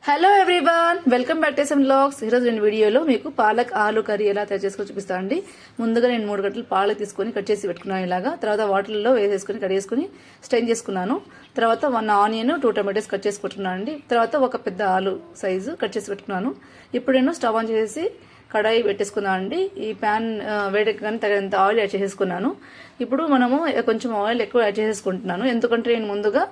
Hello everyone, welcome back to SM vlogs. ఈరోజు నేను వీడియోలో మీకు పాలక్ ఆలు కర్రీ ఎలా తయారు చేసుకొని చూపిస్తాను అండి. ముందుగా నేను 3 గంటలు పాలక్ తీసుకొని కట్ చేసి పెట్టుకున్నాను ఇలాగా. తర్వాత వాటర్లో వేసేసుకొని కడిగేసుకొని స్టెయిన్ చేసుకున్నాను. తర్వాత 1 ఆనియన్ 2 టమాటోస్ కట్ చేసి పెట్టుకున్నాను అండి. తర్వాత ఒక పెద్ద ఆలు సైజు కట్ చేసి పెట్టుకున్నాను. ఇప్పుడు నేను స్టవ్ ఆన్ చేసి కడాయి పెట్టేసుకున్నాను అండి. ఈ ప్యాన్ వేడెక్కగానే తగినంత ఆయిల్ యాడ్ చేసేసుకున్నాను. ఇప్పుడు మనము కొంచెం ఆయిల్ ఎక్కువ యాడ్ చేసేసుకుంటున్నాను, ఎందుకంటే నేను ముందుగా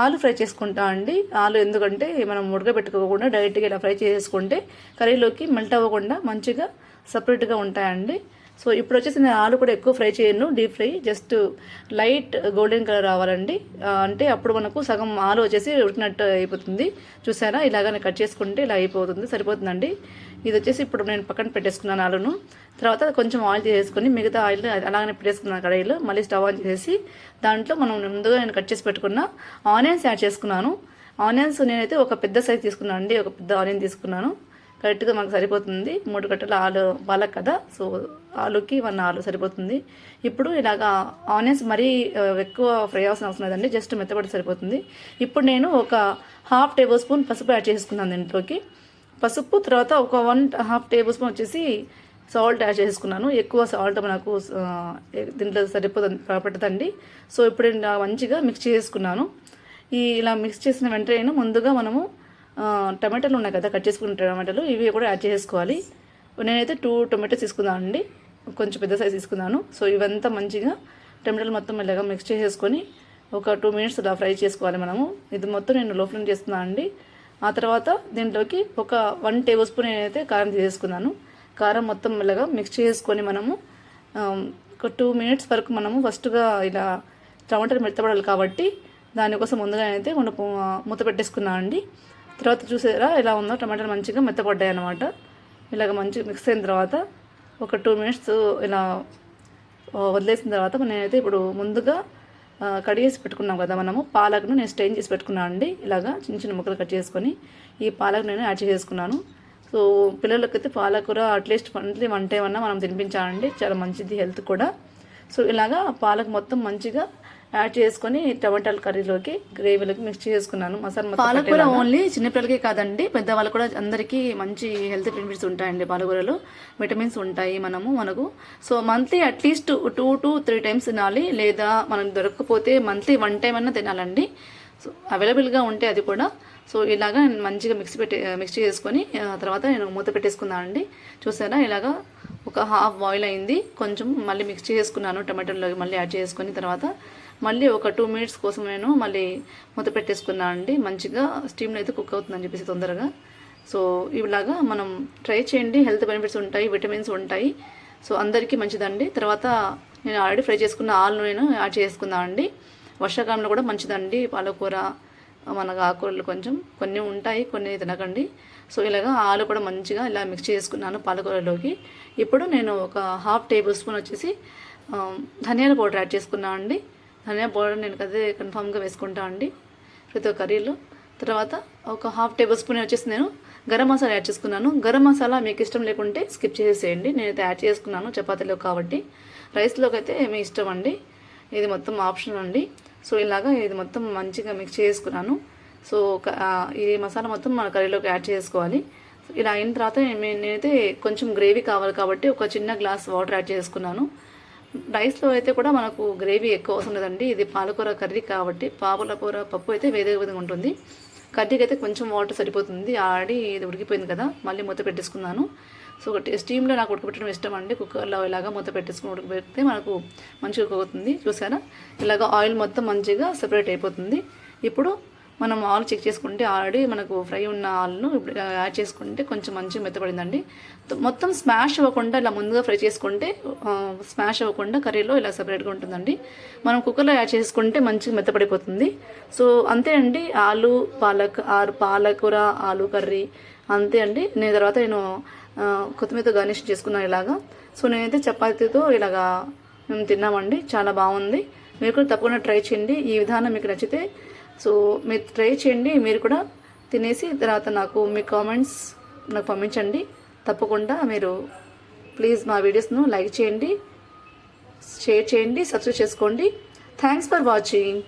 ఆలు ఫ్రై చేసుకుంటా అండి. ఆలు ఎందుకంటే మనం ఉడకబెట్టుకోకుండా డైరెక్ట్గా ఇలా ఫ్రై చేసుకుంటే కర్రీలోకి మెల్ట్ అవ్వకుండా మంచిగా సపరేట్గా ఉంటాయండి. సో ఇప్పుడు వచ్చేసి నేను ఆలు కూడా ఎక్కువ ఫ్రై చేయను, deep fry, just light golden colour రావాలండి. అంటే అప్పుడు మనకు సగం ఆలు వచ్చేసి ఉడికినట్టు అయిపోతుంది. చూసారా, ఇలాగ కట్ చేసుకుంటే ఇలా అయిపోతుంది, సరిపోతుందండి. ఇది వచ్చేసి ఇప్పుడు నేను పక్కన పెట్టేసుకున్నాను ఆలును. తర్వాత కొంచెం ఆయిల్ చేసుకొని మిగతా ఆయిల్ అలాగనే పెట్టేసుకున్నాను కడాయిలో. మళ్ళీ స్టవ్ ఆన్ చేసి దాంట్లో మనం ముందుగా నేను కట్ చేసి పెట్టుకున్న ఆనియన్స్ యాడ్ చేసుకున్నాను. ఆనియన్స్ నేనైతే ఒక పెద్ద సైజ్ తీసుకున్నాను అండి, ఒక పెద్ద ఆనియన్ తీసుకున్నాను. కరెక్ట్గా మనకు సరిపోతుంది. 3 గంటల ఆలు పాలక్ కదా, సో ఆలుకి 1 ఆలు సరిపోతుంది. ఇప్పుడు ఇలాగా ఆనియన్స్ మరీ ఎక్కువ ఫ్రై అవసరం అవసరం లేదండి, జస్ట్ మెత్తబడి సరిపోతుంది. ఇప్పుడు నేను ఒక 1/2 టేబుల్ స్పూన్ పసుపు యాడ్ చేసుకున్నాను దీంట్లోకి. పసుపు తర్వాత ఒక 1/2 టేబుల్ స్పూన్ వచ్చేసి సాల్ట్ యాడ్ చేసుకున్నాను. ఎక్కువ సాల్ట్ మనకు దీంట్లో పట్టదండి. సో ఇప్పుడు నేను మంచిగా మిక్స్ చేసుకున్నాను. ఇలా మిక్స్ చేసిన వెంటనే ముందుగా మనము టమాటాలు ఉన్నాయి కదా, కట్ చేసుకున్న టమాటాలు, ఇవి కూడా యాడ్ చేసుకోవాలి. నేనైతే 2 టొమాటోస్ తీసుకున్నాను అండి, కొంచెం పెద్ద సైజ్ తీసుకున్నాను. సో ఇవంతా మంచిగా టమాటాలు మొత్తం ఇలాగా మిక్స్ చేసేసుకొని ఒక 2 మినిట్స్ ఇలా ఫ్రై చేసుకోవాలి మనము. ఇది మొత్తం నేను లో ఫ్లేమ్ చేస్తున్నాను అండి. ఆ తర్వాత దీంట్లోకి ఒక 1 టేబుల్ స్పూన్ నేనైతే కారం తీసేసుకున్నాను. కారం మొత్తం ఇలాగా మిక్స్ చేసుకొని మనము ఒక 2 మినిట్స్ వరకు మనము ఫస్ట్గా ఇలా టమాటాలు మెత్తపడాలి కాబట్టి దానికోసం ముందుగా అయితే మూత పెట్టేసుకున్నాను అండి. తర్వాత చూసారా ఎలా ఉందో, టమాటాలు మంచిగా మెత్తపడ్డాయి అన్నమాట. ఇలాగ మంచిగా మిక్స్ అయిన తర్వాత ఒక 2 మినిట్స్ ఇలా వదిలేసిన తర్వాత నేనైతే ఇప్పుడు ముందుగా కడిగేసి పెట్టుకున్నాం కదా మనము పాలక్ను నేను స్టెయిన్ చేసి పెట్టుకున్నాను అండి. ఇలాగా చిన్న చిన్న ముక్కలు కట్ చేసుకొని ఈ పాలక్ నేను యాడ్ చేసుకున్నాను. సో పిల్లలకైతే పాలకూర అట్లీస్ట్ మంత్లీ 1 టైం అన్నా మనం తినిపించాలండి, చాలా మంచిది హెల్త్ కూడా. సో ఇలాగా పాలక్ మొత్తం మంచిగా యాడ్ చేసుకొని టమాటాల కర్రీలోకి గ్రేవీలోకి మిక్స్ చేసుకున్నాను. మసాలా పాలకూర ఓన్లీ చిన్నపిల్లలకే కాదండి, పెద్దవాళ్ళు కూడా అందరికీ మంచి హెల్త్ బెనిఫిట్స్ ఉంటాయండి. పాలకూరలో విటమిన్స్ ఉంటాయి మనకు. So monthly at least 2 to 3 times తినాలి, లేదా మనం దొరకకపోతే మంత్లీ 1 టైం అన్నా తినాలండి. సో అవైలబుల్గా ఉంటే అది కూడా. సో ఇలాగా మంచిగా మిక్స్ చేసుకొని తర్వాత నేను మూత పెట్టేసుకున్నాను అండి. చూసారా, ఇలాగా ఒక హాఫ్ బాయిల్ అయింది. కొంచెం మళ్ళీ మిక్స్ చేసుకున్నాను, టమాటోలోకి మళ్ళీ యాడ్ చేసుకొని తర్వాత మళ్ళీ ఒక 2 మినిట్స్ కోసం నేను మళ్ళీ మూత పెట్టేసుకున్నాను అండి. మంచిగా స్టీమ్లో అయితే కుక్ అవుతుందని చెప్పేసి తొందరగా. సో ఇలాగా మనం ట్రై చేయండి, హెల్త్ బెనిఫిట్స్ ఉంటాయి, విటమిన్స్ ఉంటాయి. సో అందరికీ మంచిదండి. తర్వాత నేను ఆల్రెడీ ఫ్రై చేసుకున్న ఆలు నేను యాడ్ చేసుకున్నాను అండి. వర్షాకాలంలో కూడా మంచిదండి పాలకూర. మనకు ఆకుకూరలు కొంచెం కొన్ని ఉంటాయి, కొన్ని తినకండి. సో ఇలాగా ఆలు కూడా మంచిగా ఇలా మిక్స్ చేసుకున్నాను పాలకూరలోకి. ఇప్పుడు నేను ఒక 1/2 టేబుల్ స్పూన్ వచ్చేసి ధనియాల పౌడర్ యాడ్ చేసుకున్నాను అండి. ధనియా పౌడర్ నేను అదే కన్ఫామ్గా వేసుకుంటా అండి ప్రతి ఒక్క కర్రీలో. తర్వాత ఒక 1/2 టేబుల్ స్పూన్ వచ్చేసి నేను గరం మసాలా యాడ్ చేసుకున్నాను. గరం మసాలా మీకు ఇష్టం లేకుంటే స్కిప్ చేసేయండి, నేనైతే యాడ్ చేసుకున్నాను చపాతీలో కాబట్టి. రైస్లోకి అయితే మీ ఇష్టం అండి, ఇది మొత్తం ఆప్షన్ అండి. సో ఇలాగా ఇది మొత్తం మంచిగా మిక్స్ చేసుకున్నాను. సో ఈ మసాలా మొత్తం మన కర్రీలోకి యాడ్ చేసుకోవాలి. ఇలా అయిన తర్వాత నేనైతే కొంచెం గ్రేవీ కావాలి కాబట్టి ఒక చిన్న గ్లాస్ వాటర్ యాడ్ చేసుకున్నాను. రైస్లో అయితే కూడా మనకు గ్రేవీ ఎక్కువ అవసరం లేదండి, ఇది పాలకూర కర్రీ కాబట్టి. పాలకూర పప్పు అయితే వేరే విధంగా ఉంటుంది, కర్రీకి అయితే కొంచెం వాటర్ సరిపోతుంది. ఆల్రెడీ ఇది ఉడికిపోయింది కదా, మళ్ళీ మూత పెట్టేసుకున్నాను. సో స్టీమ్లో నాకు ఉడకబెట్టడం ఇష్టం అండి. కుక్కర్లో ఇలాగా మూత పెట్టేసుకుని ఉడకబెడితే మనకు మంచిగా కుక్ అవుతుంది. చూసారా, ఇలాగ ఆయిల్ మొత్తం మంచిగా సెపరేట్ అయిపోతుంది. ఇప్పుడు మనం ఆలు చెక్ చేసుకుంటే ఆల్రెడీ మనకు ఫ్రై ఉన్న ఆలును ఇప్పుడు యాడ్ చేసుకుంటే కొంచెం మంచిగా మెత్తపడిందండి. మొత్తం స్మాష్ అవ్వకుండా ఇలా ముందుగా ఫ్రై చేసుకుంటే స్మాష్ అవ్వకుండా కర్రీలో ఇలా సెపరేట్గా ఉంటుందండి. మనం కుక్కర్లో యాడ్ చేసుకుంటే మంచిగా మెత్తపడిపోతుంది. సో అంతే అండి, ఆలు పాలకూర ఆలు కర్రీ అంతే అండి. తర్వాత నేను కొత్తిమీరతో గార్నిష్ చేసుకున్నాను ఇలాగా. సో నేనైతే చపాతీతో ఇలాగా మేము తిన్నామండి, చాలా బాగుంది. మీరు కూడా తప్పకుండా ట్రై చేయండి, ఈ విధానం మీకు నచ్చితే. సో మీరు ట్రై చేయండి, మీరు కూడా తినేసి తర్వాత నాకు మీ కామెంట్స్ నాకు పంపించండి. తప్పకుండా మీరు ప్లీజ్ మా వీడియోస్ను లైక్ చేయండి, షేర్ చేయండి, సబ్స్క్రైబ్ చేసుకోండి. Thanks for watching.